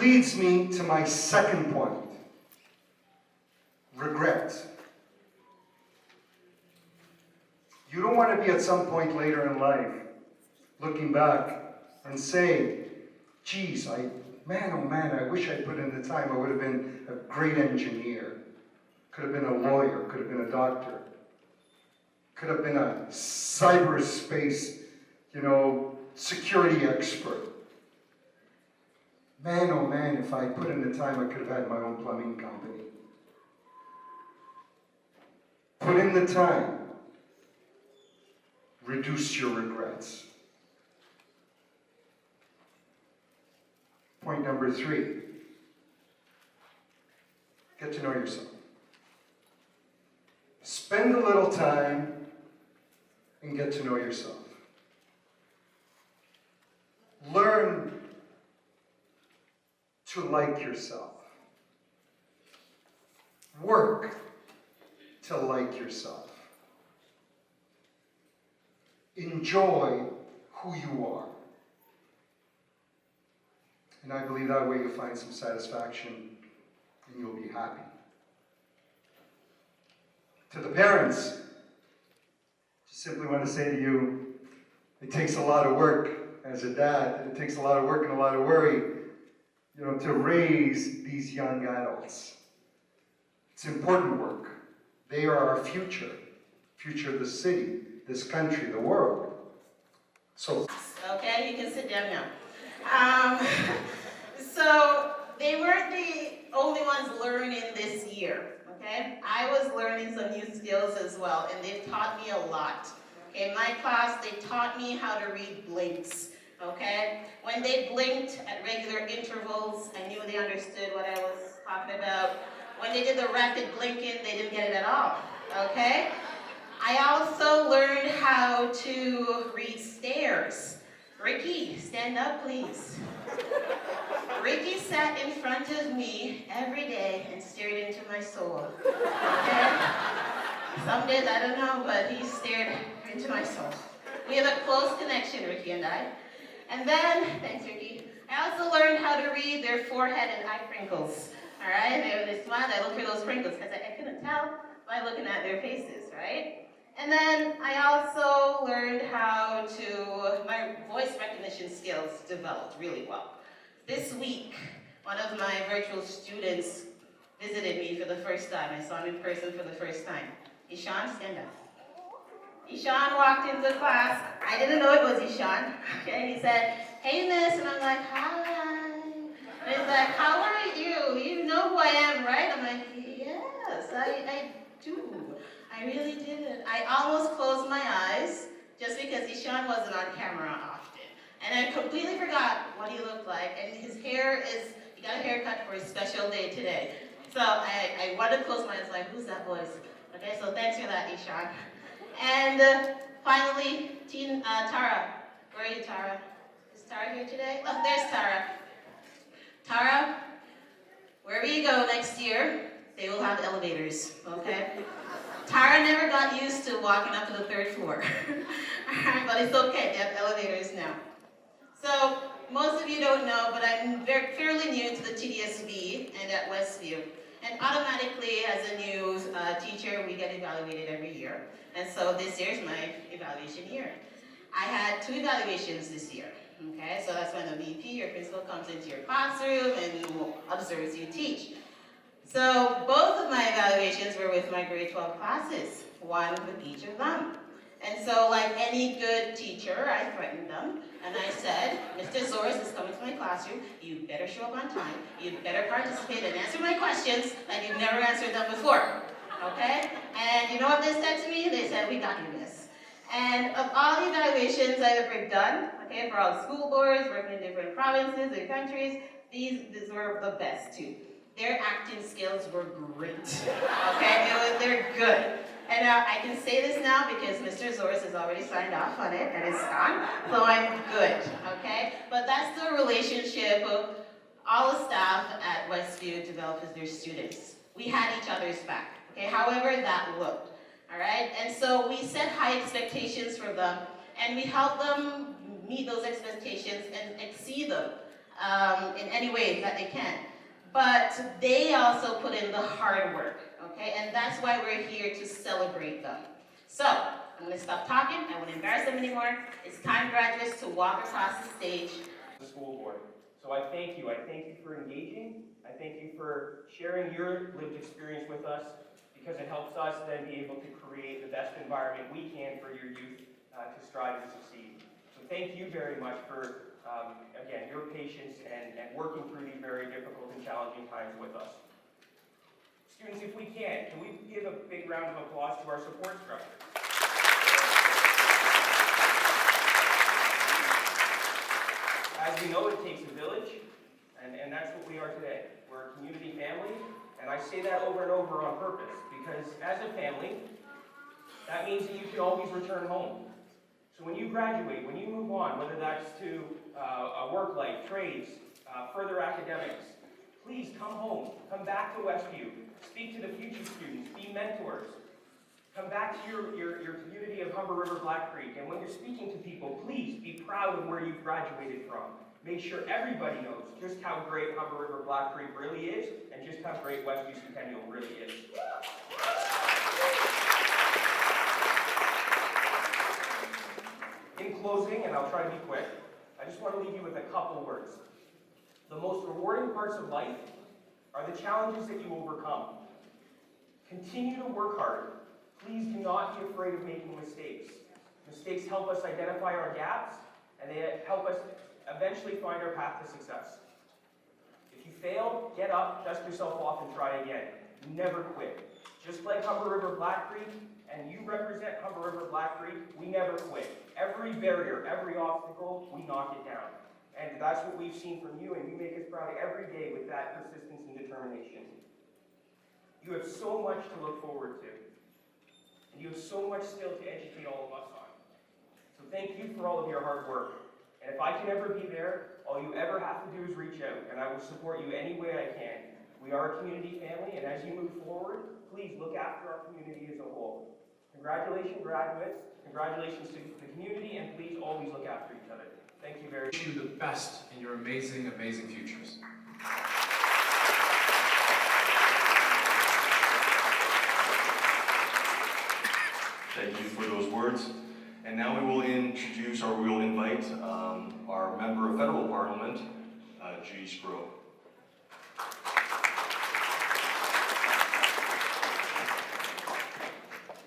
leads me to my second point. Regret. You don't want to be at some point later in life looking back and say, geez, man, oh man, I wish I put in the time. I would have been a great engineer. Could have been a lawyer, could have been a doctor. Could have been a cyberspace, security expert. Man, oh man, if I put in the time, I could have had my own plumbing company. Put in the time. Reduce your regrets. Point number 3. Get to know yourself. Spend a little time and get to know yourself. Learn to like yourself. Work to like yourself. Enjoy who you are. And I believe that way you'll find some satisfaction and you'll be happy. To the parents, just simply want to say to you, it takes a lot of work as a dad, and it takes a lot of work and a lot of worry, to raise these young adults. It's important work. They are our future of the city, this country, the world. So. Okay, you can sit down now. So they weren't the only ones learning this year. Okay, I was learning some new skills as well, and they've taught me a lot. Okay, in my class, they taught me how to read blinks. Okay, when they blinked at regular intervals, I knew they understood what I was talking about. When they did the rapid blinking, they didn't get it at all. Okay, I also learned how to read stares. Ricky, stand up, please. Ricky sat in front of me every day and stared into my soul. Okay? Some days, I don't know, but he stared into my soul. We have a close connection, Ricky and I. And then, thanks, Ricky, I also learned how to read their forehead and eye crinkles. All right? When they smiled, I looked for those crinkles because I couldn't tell by looking at their faces, right? And then I also learned how my voice recognition skills developed really well. This week, one of my virtual students visited me for the first time. I saw him in person for the first time. Ishan, stand up. Ishan walked into class. I didn't know it was Ishan. Okay, he said, hey miss, and I'm like, hi. And he's like, how are you? You know who I am, right? I'm like, yes, I do. I really didn't. I almost closed my eyes just because Ishan wasn't on camera often. And I completely forgot what he looked like. And his hair he got a haircut for his special day today. So I wanted to close my eyes like, who's that voice? Okay, so thanks for that, Ishan. And finally, Tara. Where are you, Tara? Is Tara here today? Oh, there's Tara. Tara, wherever you go next year, they will have elevators, okay? Tara never got used to walking up to the 3rd floor. But it's okay, they have elevators now. So, most of you don't know, but I'm fairly new to the TDSB and at Westview. And automatically, as a new teacher, we get evaluated every year. And so this year's my evaluation year. I had 2 evaluations this year. Okay, so that's when the VP, your principal, comes into your classroom and observes you teach. So both of my evaluations were with my grade 12 classes, one with each of them. And so like any good teacher, I threatened them, and I said, Mr. Zoris is coming to my classroom, you better show up on time, you better participate and answer my questions like you've never answered them before, okay? And you know what they said to me? They said, we got you, miss. And of all the evaluations I've ever done, okay, for all the school boards, working in different provinces and countries, these were the best too. Their acting skills were great, okay? They're good. And I can say this now because Mr. Zoris has already signed off on it and it's gone, so I'm good, okay? But that's the relationship all the staff at Westview develop with their students. We had each other's back, okay? However that looked, all right? And so we set high expectations for them and we help them meet those expectations and exceed them. in any way that they can. But they also put in the hard work, okay? And that's why we're here to celebrate them. So, I'm gonna stop talking, I won't embarrass them anymore. It's time, graduates, to walk across the stage. The school board. So I thank you. I thank you for engaging. I thank you for sharing your lived experience with us, because it helps us then be able to create the best environment we can for your youth to strive and succeed. So thank you very much for, again, your patience and working through these very difficult and challenging times with us. Students, if we can we give a big round of applause to our support structure? As we know, it takes a village, and that's what we are today. We're a community family, and I say that over and over on purpose, because as a family, that means that you can always return home. So when you graduate, when you move on, whether that's to a work life, trades, further academics, please come home, come back to Westview, speak to the future students, be mentors. Come back to your community of Humber River Black Creek, and when you're speaking to people, please be proud of where you've graduated from. Make sure everybody knows just how great Humber River Black Creek really is, and just how great Westview Centennial really is. In closing, and I'll try to be quick, I just want to leave you with a couple words. The most rewarding parts of life are the challenges that you overcome. Continue to work hard. Please do not be afraid of making mistakes. Mistakes help us identify our gaps, and they help us eventually find our path to success. If you fail, get up, dust yourself off, and try again. Never quit. Just like Humber River Black Creek, and you represent Humber River Black Creek, we never quit. Every barrier, every obstacle, we knock it down. And that's what we've seen from you, and you make us proud every day with that persistence and determination. You have so much to look forward to. And you have so much still to educate all of us on. So thank you for all of your hard work. And if I can ever be there, all you ever have to do is reach out, and I will support you any way I can. We are a community family, and as you move forward, please look after our community as a whole. Congratulations, graduates. Congratulations to the community, and please always look after each other. Thank you very much. Wish you the best in your amazing, amazing futures. Thank you for those words. And now we will introduce, or we will invite our Member of Federal Parliament, G. Scrow.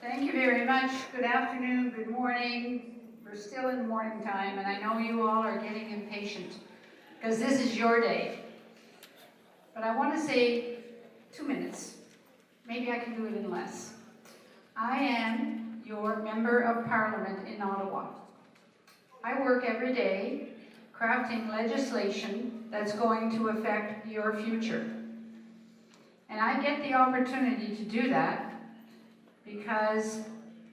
Thank you very much. Good afternoon, good morning. We're still in morning time, and I know you all are getting impatient because this is your day. But I want to say 2 minutes. Maybe I can do it in less. I am your Member of Parliament in Ottawa. I work every day crafting legislation that's going to affect your future. And I get the opportunity to do that because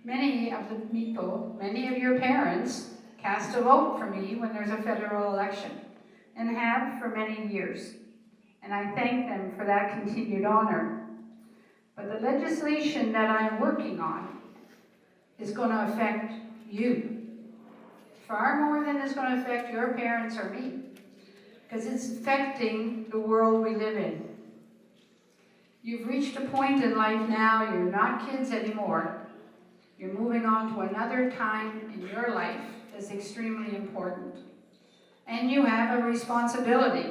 many of the people, many of your parents, cast a vote for me when there's a federal election, and have for many years. And I thank them for that continued honor. But the legislation that I'm working on is going to affect you, far more than it's going to affect your parents or me, because it's affecting the world we live in. You've reached a point in life now, you're not kids anymore. You're moving on to another time in your life that's extremely important. And you have a responsibility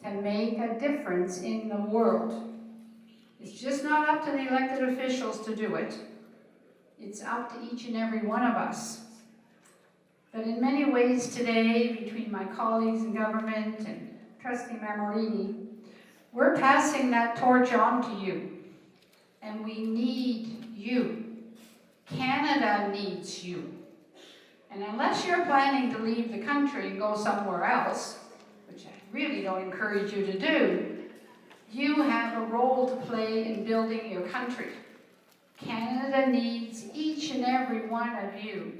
to make a difference in the world. It's just not up to the elected officials to do it. It's up to each and every one of us. But in many ways today, between my colleagues in government and Trustee Mamolini, we're passing that torch on to you, and we need you. Canada needs you. And unless you're planning to leave the country and go somewhere else, which I really don't encourage you to do, you have a role to play in building your country. Canada needs each and every one of you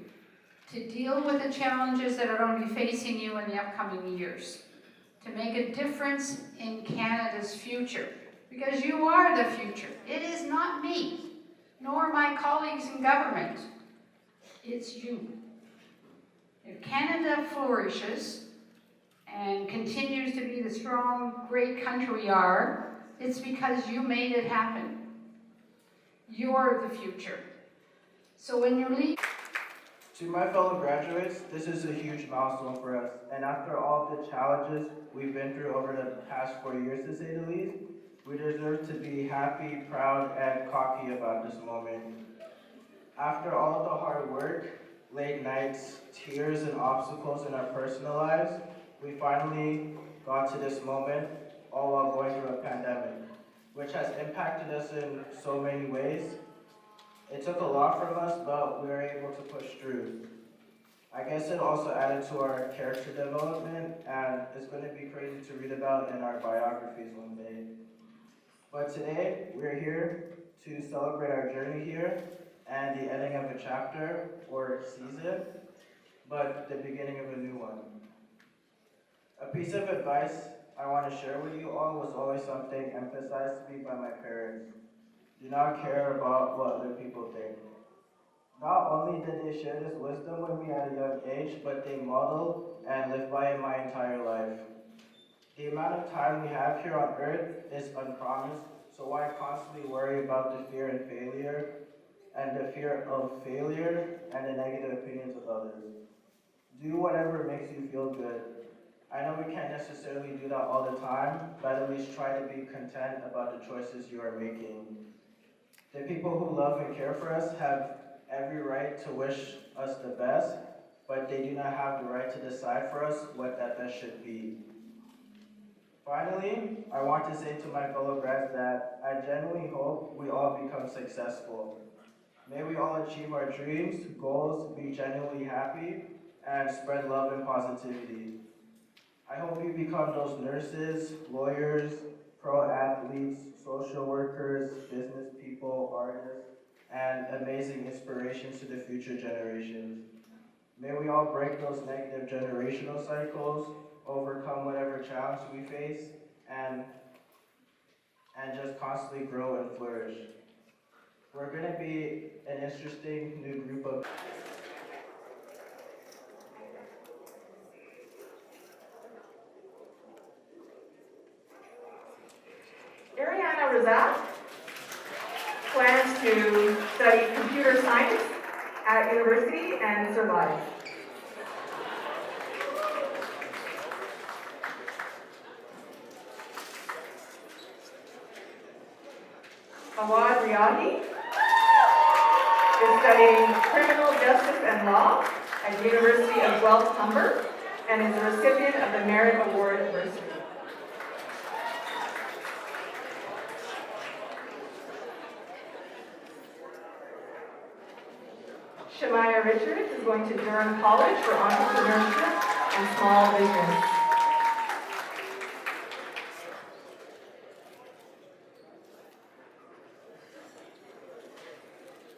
to deal with the challenges that are going to be facing you in the upcoming years, to make a difference in Canada's future, because you are the future. It is not me, nor my colleagues in government. It's you. If Canada flourishes and continues to be the strong, great country we are, it's because you made it happen. You're the future. So when you leave, To my fellow graduates, this is a huge milestone for us, and after all the challenges we've been through over the past 4 years, to say the least, we deserve to be happy, proud, and cocky about this moment. After all of the hard work, late nights, tears, and obstacles in our personal lives, we finally got to this moment, all while going through a pandemic, which has impacted us in so many ways. It took a lot from us, but we were able to push through. I guess it also added to our character development, and it's going to be crazy to read about in our biographies one day. But today, we're here to celebrate our journey here and the ending of a chapter or season, but the beginning of a new one. A piece of advice I want to share with you all was always something emphasized to me by my parents. Do not care about what other people think. Not only did they share this wisdom with me at a young age, but they modeled and lived by it my entire life. The amount of time we have here on earth is unpromised, so why constantly worry about the fear and failure, and the fear of failure and the negative opinions of others? Do whatever makes you feel good. I know we can't necessarily do that all the time, but at least try to be content about the choices you are making. The people who love and care for us have every right to wish us the best, but they do not have the right to decide for us what that best should be. Finally, I want to say to my fellow grads that I genuinely hope we all become successful. May we all achieve our dreams, goals, be genuinely happy, and spread love and positivity. I hope you become those nurses, lawyers, pro athletes, social workers, business people, artists, and amazing inspirations to the future generations. May we all break those negative generational cycles, overcome whatever challenge we face, and just constantly grow and flourish. We're going to be an interesting new group of Ariana Razak plans to study computer science at university and survive. Awad Riyahi is studying criminal justice and law at the University of Guelph Humber and is a recipient of the Merit Award Bursary. Shemaya Richards is going to Durham College for entrepreneurship and small business.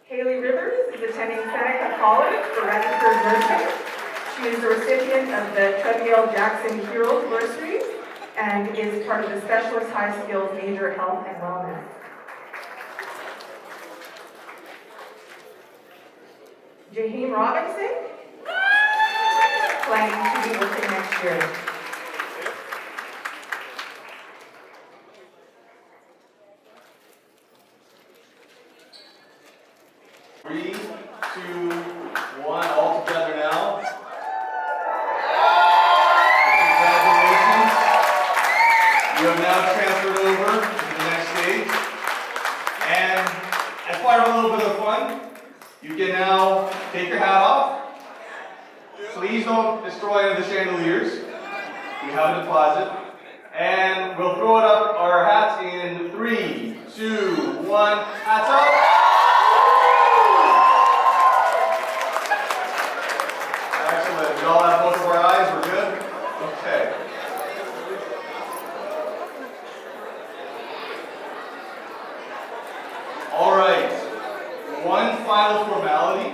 Haley Rivers is attending Seneca College for registered nursing. She is the recipient of the Treadmill Jackson Heroes Bursary and is part of the Specialist High Skills Major Health and Wellness. Jaheim Robinson, planning to be working next year. Three, two, one, all together now. Congratulations. You have now transferred over to the next stage. And as part of a little bit of fun, you can now take your hat off. Please don't destroy any of the chandeliers. We have a deposit. And we'll throw it up our hats in 3, 2, 1. Hats up. Excellent. We all have both of our eyes. We're good? Okay. All right. One final formality.